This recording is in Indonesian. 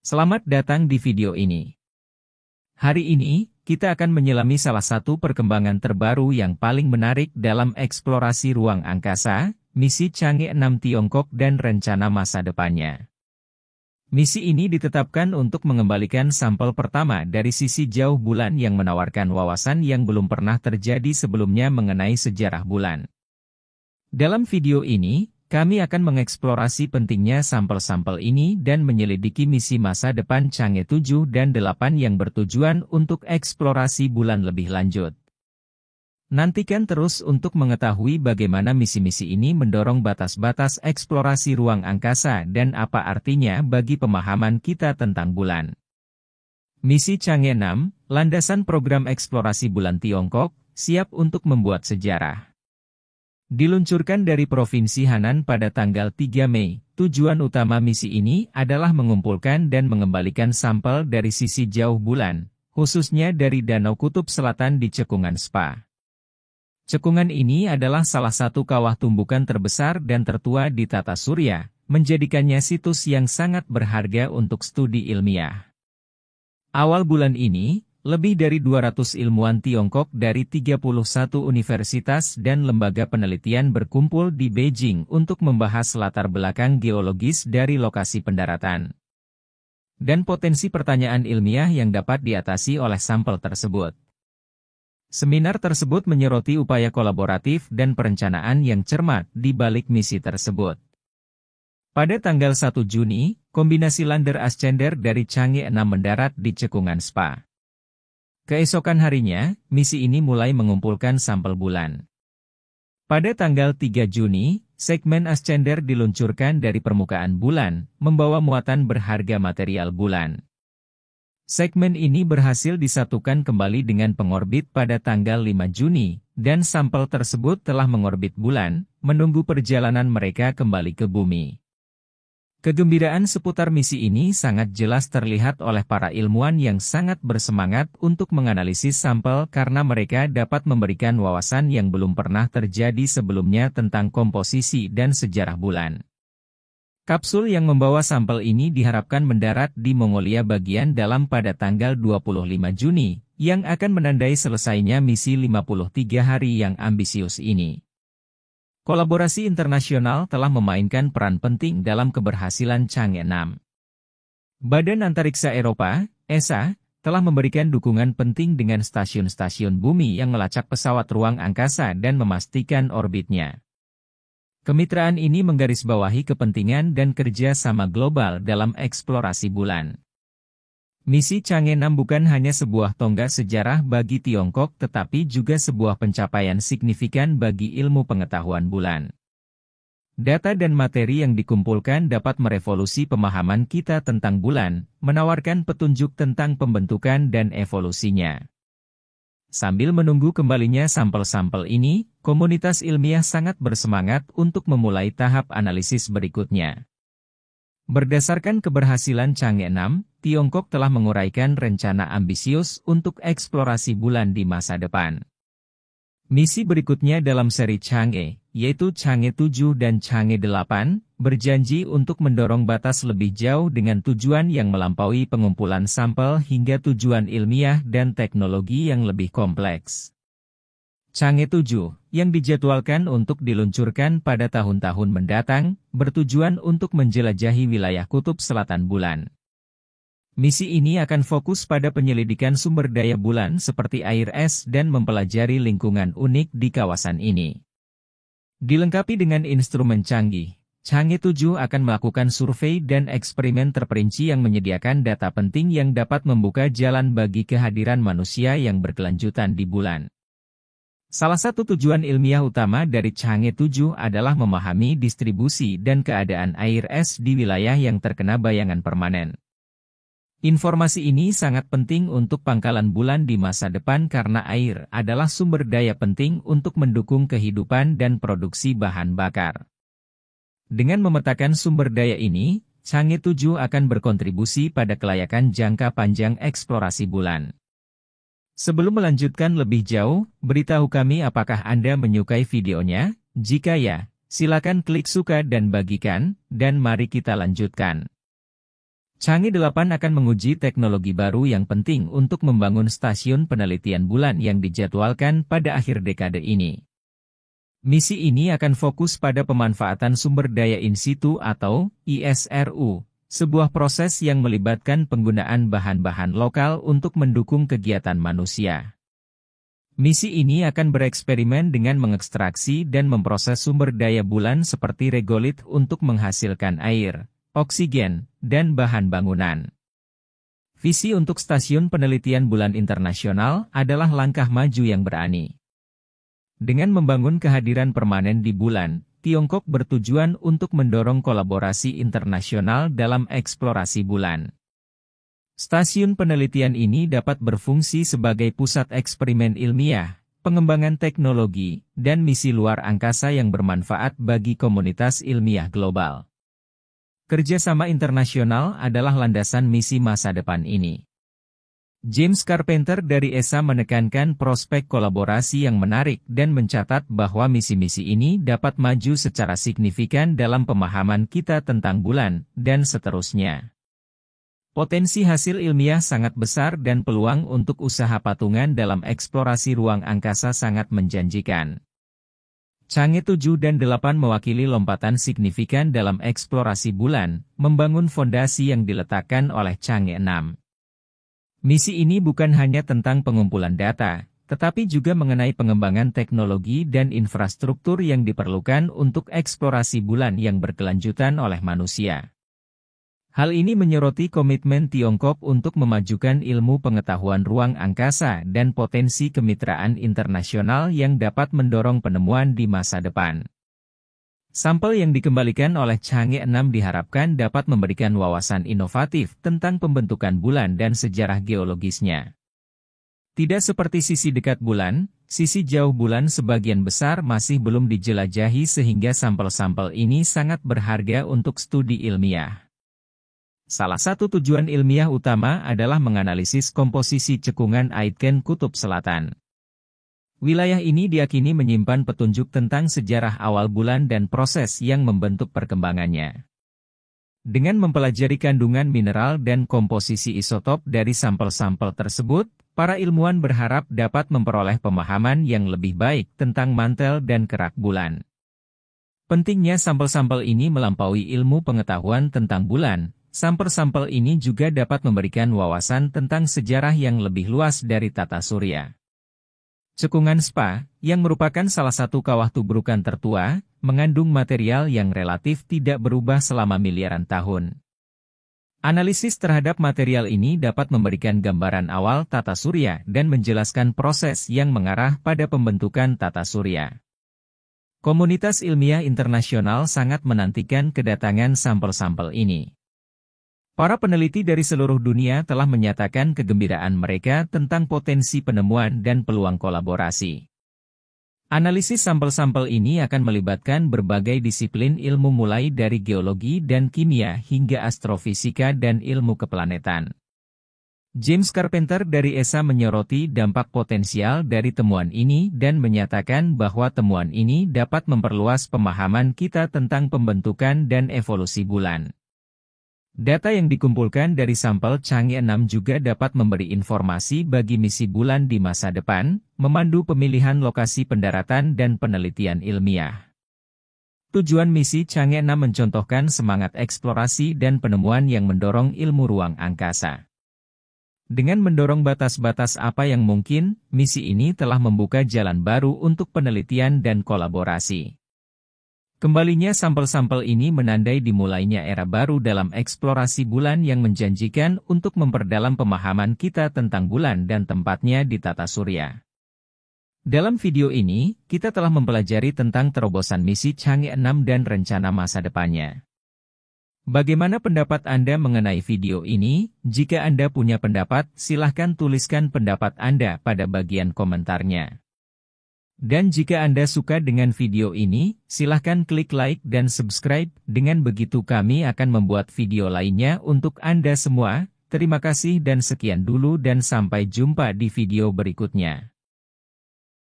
Selamat datang di video ini. Hari ini, kita akan menyelami salah satu perkembangan terbaru yang paling menarik dalam eksplorasi ruang angkasa, misi Chang'e 6 Tiongkok dan rencana masa depannya. Misi ini ditetapkan untuk mengembalikan sampel pertama dari sisi jauh bulan yang menawarkan wawasan yang belum pernah terjadi sebelumnya mengenai sejarah bulan. Dalam video ini, kami akan mengeksplorasi pentingnya sampel-sampel ini dan menyelidiki misi masa depan Chang'e 7 dan 8 yang bertujuan untuk eksplorasi bulan lebih lanjut. Nantikan terus untuk mengetahui bagaimana misi-misi ini mendorong batas-batas eksplorasi ruang angkasa dan apa artinya bagi pemahaman kita tentang bulan. Misi Chang'e 6, landasan program eksplorasi bulan Tiongkok, siap untuk membuat sejarah. Diluncurkan dari Provinsi Hanan pada tanggal 3 Mei, tujuan utama misi ini adalah mengumpulkan dan mengembalikan sampel dari sisi jauh bulan, khususnya dari Danau Kutub Selatan di Cekungan Spa. Cekungan ini adalah salah satu kawah tumbukan terbesar dan tertua di tata surya, menjadikannya situs yang sangat berharga untuk studi ilmiah. Awal bulan ini, lebih dari 200 ilmuwan Tiongkok dari 31 universitas dan lembaga penelitian berkumpul di Beijing untuk membahas latar belakang geologis dari lokasi pendaratan dan potensi pertanyaan ilmiah yang dapat diatasi oleh sampel tersebut. Seminar tersebut menyoroti upaya kolaboratif dan perencanaan yang cermat di balik misi tersebut. Pada tanggal 1 Juni, kombinasi lander Ascender dari Chang'e 6 mendarat di Cekungan Spa. Keesokan harinya, misi ini mulai mengumpulkan sampel bulan. Pada tanggal 3 Juni, segmen Ascender diluncurkan dari permukaan bulan, membawa muatan berharga material bulan. Segmen ini berhasil disatukan kembali dengan pengorbit pada tanggal 5 Juni, dan sampel tersebut telah mengorbit bulan, menunggu perjalanan mereka kembali ke bumi. Kegembiraan seputar misi ini sangat jelas terlihat oleh para ilmuwan yang sangat bersemangat untuk menganalisis sampel karena mereka dapat memberikan wawasan yang belum pernah terjadi sebelumnya tentang komposisi dan sejarah bulan. Kapsul yang membawa sampel ini diharapkan mendarat di Mongolia bagian dalam pada tanggal 25 Juni, yang akan menandai selesainya misi 53 hari yang ambisius ini. Kolaborasi internasional telah memainkan peran penting dalam keberhasilan Chang'e 6. Badan Antariksa Eropa, ESA, telah memberikan dukungan penting dengan stasiun-stasiun bumi yang melacak pesawat ruang angkasa dan memastikan orbitnya. Kemitraan ini menggarisbawahi kepentingan dan kerja sama global dalam eksplorasi bulan. Misi Chang'e 6 bukan hanya sebuah tonggak sejarah bagi Tiongkok tetapi juga sebuah pencapaian signifikan bagi ilmu pengetahuan bulan. Data dan materi yang dikumpulkan dapat merevolusi pemahaman kita tentang bulan, menawarkan petunjuk tentang pembentukan dan evolusinya. Sambil menunggu kembalinya sampel-sampel ini, komunitas ilmiah sangat bersemangat untuk memulai tahap analisis berikutnya. Berdasarkan keberhasilan Chang'e 6, Tiongkok telah menguraikan rencana ambisius untuk eksplorasi bulan di masa depan. Misi berikutnya dalam seri Chang'e, yaitu Chang'e 7 dan Chang'e 8, berjanji untuk mendorong batas lebih jauh dengan tujuan yang melampaui pengumpulan sampel hingga tujuan ilmiah dan teknologi yang lebih kompleks. Chang'e 7, yang dijadwalkan untuk diluncurkan pada tahun-tahun mendatang, bertujuan untuk menjelajahi wilayah kutub selatan bulan. Misi ini akan fokus pada penyelidikan sumber daya bulan seperti air es dan mempelajari lingkungan unik di kawasan ini. Dilengkapi dengan instrumen canggih, Chang'e 7 akan melakukan survei dan eksperimen terperinci yang menyediakan data penting yang dapat membuka jalan bagi kehadiran manusia yang berkelanjutan di bulan. Salah satu tujuan ilmiah utama dari Chang'e 7 adalah memahami distribusi dan keadaan air es di wilayah yang terkena bayangan permanen. Informasi ini sangat penting untuk pangkalan bulan di masa depan karena air adalah sumber daya penting untuk mendukung kehidupan dan produksi bahan bakar. Dengan memetakan sumber daya ini, Chang'e 7 akan berkontribusi pada kelayakan jangka panjang eksplorasi bulan. Sebelum melanjutkan lebih jauh, beritahu kami apakah Anda menyukai videonya. Jika ya, silakan klik suka dan bagikan, dan mari kita lanjutkan. Chang'e 8 akan menguji teknologi baru yang penting untuk membangun stasiun penelitian bulan yang dijadwalkan pada akhir dekade ini. Misi ini akan fokus pada pemanfaatan sumber daya in situ atau ISRU, sebuah proses yang melibatkan penggunaan bahan-bahan lokal untuk mendukung kegiatan manusia. Misi ini akan bereksperimen dengan mengekstraksi dan memproses sumber daya bulan seperti regolit untuk menghasilkan air, oksigen, dan bahan bangunan. Visi untuk Stasiun Penelitian Bulan Internasional adalah langkah maju yang berani. Dengan membangun kehadiran permanen di bulan, Tiongkok bertujuan untuk mendorong kolaborasi internasional dalam eksplorasi bulan. Stasiun penelitian ini dapat berfungsi sebagai pusat eksperimen ilmiah, pengembangan teknologi, dan misi luar angkasa yang bermanfaat bagi komunitas ilmiah global. Kerjasama internasional adalah landasan misi masa depan ini. James Carpenter dari ESA menekankan prospek kolaborasi yang menarik dan mencatat bahwa misi-misi ini dapat maju secara signifikan dalam pemahaman kita tentang bulan, dan seterusnya. Potensi hasil ilmiah sangat besar dan peluang untuk usaha patungan dalam eksplorasi ruang angkasa sangat menjanjikan. Chang'e 7 dan 8 mewakili lompatan signifikan dalam eksplorasi bulan, membangun fondasi yang diletakkan oleh Chang'e 6. Misi ini bukan hanya tentang pengumpulan data, tetapi juga mengenai pengembangan teknologi dan infrastruktur yang diperlukan untuk eksplorasi bulan yang berkelanjutan oleh manusia. Hal ini menyoroti komitmen Tiongkok untuk memajukan ilmu pengetahuan ruang angkasa dan potensi kemitraan internasional yang dapat mendorong penemuan di masa depan. Sampel yang dikembalikan oleh Chang'e 6 diharapkan dapat memberikan wawasan inovatif tentang pembentukan bulan dan sejarah geologisnya. Tidak seperti sisi dekat bulan, sisi jauh bulan sebagian besar masih belum dijelajahi sehingga sampel-sampel ini sangat berharga untuk studi ilmiah. Salah satu tujuan ilmiah utama adalah menganalisis komposisi cekungan Aitken Kutub Selatan. Wilayah ini diyakini menyimpan petunjuk tentang sejarah awal bulan dan proses yang membentuk perkembangannya. Dengan mempelajari kandungan mineral dan komposisi isotop dari sampel-sampel tersebut, para ilmuwan berharap dapat memperoleh pemahaman yang lebih baik tentang mantel dan kerak bulan. Pentingnya sampel-sampel ini melampaui ilmu pengetahuan tentang bulan. Sampel-sampel ini juga dapat memberikan wawasan tentang sejarah yang lebih luas dari tata surya. Cekungan Spa, yang merupakan salah satu kawah tubrukan tertua, mengandung material yang relatif tidak berubah selama miliaran tahun. Analisis terhadap material ini dapat memberikan gambaran awal tata surya dan menjelaskan proses yang mengarah pada pembentukan tata surya. Komunitas ilmiah internasional sangat menantikan kedatangan sampel-sampel ini. Para peneliti dari seluruh dunia telah menyatakan kegembiraan mereka tentang potensi penemuan dan peluang kolaborasi. Analisis sampel-sampel ini akan melibatkan berbagai disiplin ilmu mulai dari geologi dan kimia hingga astrofisika dan ilmu keplanetan. James Carpenter dari ESA menyoroti dampak potensial dari temuan ini dan menyatakan bahwa temuan ini dapat memperluas pemahaman kita tentang pembentukan dan evolusi bulan. Data yang dikumpulkan dari sampel Chang'e 6 juga dapat memberi informasi bagi misi bulan di masa depan, memandu pemilihan lokasi pendaratan dan penelitian ilmiah. Tujuan misi Chang'e 6 mencontohkan semangat eksplorasi dan penemuan yang mendorong ilmu ruang angkasa. Dengan mendorong batas-batas apa yang mungkin, misi ini telah membuka jalan baru untuk penelitian dan kolaborasi. Kembalinya sampel-sampel ini menandai dimulainya era baru dalam eksplorasi bulan yang menjanjikan untuk memperdalam pemahaman kita tentang bulan dan tempatnya di tata surya. Dalam video ini, kita telah mempelajari tentang terobosan misi Chang'e 6 dan rencana masa depannya. Bagaimana pendapat Anda mengenai video ini? Jika Anda punya pendapat, silahkan tuliskan pendapat Anda pada bagian komentarnya. Dan jika Anda suka dengan video ini, silahkan klik like dan subscribe, dengan begitu kami akan membuat video lainnya untuk Anda semua. Terima kasih dan sekian dulu dan sampai jumpa di video berikutnya.